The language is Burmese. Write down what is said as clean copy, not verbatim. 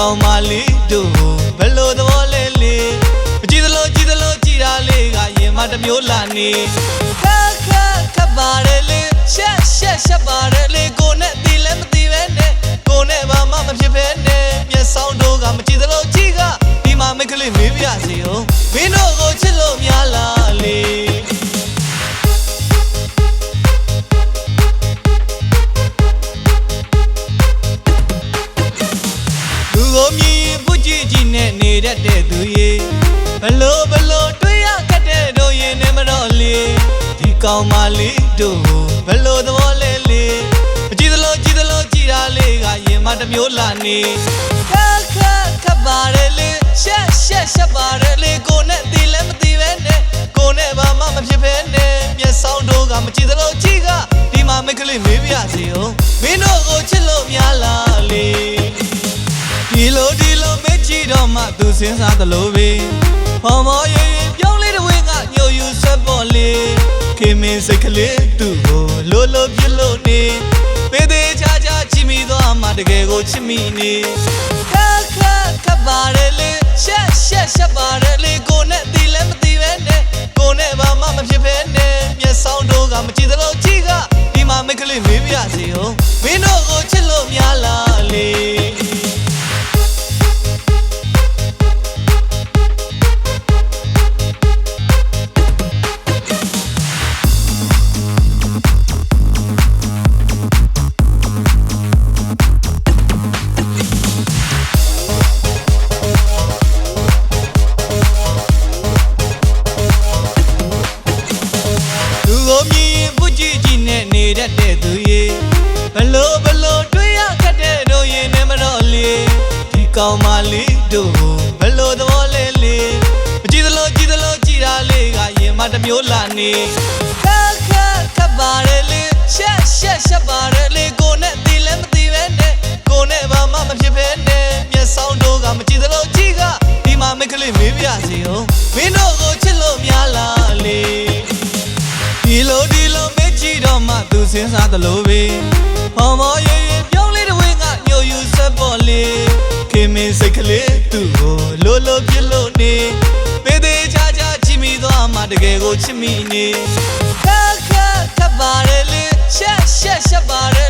ကောင်မလေးတို့ဘယ်လိုသဘောလဲလေမကြည့်သလိုကြည့်သလိုကြည်တာလေးကရင်မတစ်မျိုးလာနေခက်ခက်ခက်ပါတယ်လေရှက်ရှက်ရှက်ပါတယ်လေကိုနဲ့တီးလည်းမတီးပဲနဲ့ကိုနဲ့ဘာမှမဖြစ်ပဲနဲ့မျက်စောင်းတို့ကမကြည့်သလိုကြည့်ကဒီမှာမိတ်ကလေးမေးပြစီရောမင်းတို့ကိုချစ်လို့များလားလေနေတတ်တဲ့သူရေဘလို့တွေ့ရခက်တဲ့တို့ရင်နဲ့မတော့လေဒီကောင်မလေးတို့ဘလို့သဘောလဲလေမကြည့်သလိုကြည့်သလိုကြည်တာလေးကရင်မတစ်မျိုးလာနေခက်ခက်ခက်ပါတယ်လေရှက်ရှက်ရှက်ပါတယ်လေကိုနဲ့တီးလည်းမတီးပဲနဲ့ကိုနဲ့ဘာမှမဖြစ်ပဲနဲ့မျက်စောင်းတို့ကမကြည့်သလိုကြည့်ကဒီမှာမိတ်ကလေးမေးပြစီရောမင်းတို့ကိုချစ်လို့များလားလေဒီလိုမေးကြည့်တော့မှသူစဉ်းစားသလိုပဲဟောမောရေးပြောင်းလေးတစ်ဝင်းကညိုယူဆက်ပေါ်လေခင်မင်းစိတ်ကလေးသူ့ကိုလိုပြလို့နေပေးသေးချာချာချီမိသွားမှတကယ်ကိုချစ်မိနေခက်ခက်ခက်ပါတယ်လေရှက်ရှက်ရှက်ပါတယ်လေကိုနဲ့တီးလည်းမတီးပဲနဲ့ကိုနဲ့ဘာမှမဖြစ်ပဲနဲ့မျက်စောင်းတို့ကမကြည့်သလိုကြည့်ကဒီမှာမိတ်ကလေးမေးပြစီရောမင်းတို့ကိုချစ်လို့များလားလေနေတတ်တဲ့သူရေဘလို့တွေ့ရခက်တဲ့တို့ရင်နဲ့မတော့လေဒီကောင်မလေးတို့ဘလို့သဘောလဲလေမကြည့်သလိုကြည့်သလိုကြည်တာလေးကရင်မတစ်မျိုးလာနေခက်ခက်ခက်ပါတယ်လေရှက်ရှက်ရှက်ပါတယ်လေကိုနဲ့တီးလည်းမတီးပဲနဲ့ကိုနဲ့ဘာမှမဖြစ်ပဲနဲ့မျက်စောင်းတို့ကမကြည့်သလိုကြည့်ကဒီမှာမိတ်ကလေးမေးပြစီရောမင်းတို့ကိုချစ်လို့များလားလေဒီလိုကြည့်တော့မှသူစဉ်းစားသလိုပဲဟောမောရေးပြောင်းလေးတစ်ဝင်းကညိုယူဆက်ပေါ်လေခင်မင်းစိတ်ကလေးသူ့ကိုလိုပြလို့နေပေးသေးချာချာချီမိသွားမှတကယ်ကိုချစ်မိနေခက်ခက်ခက်ပါတယ်လေရှက်ရှက်ရှက်ပါတယ်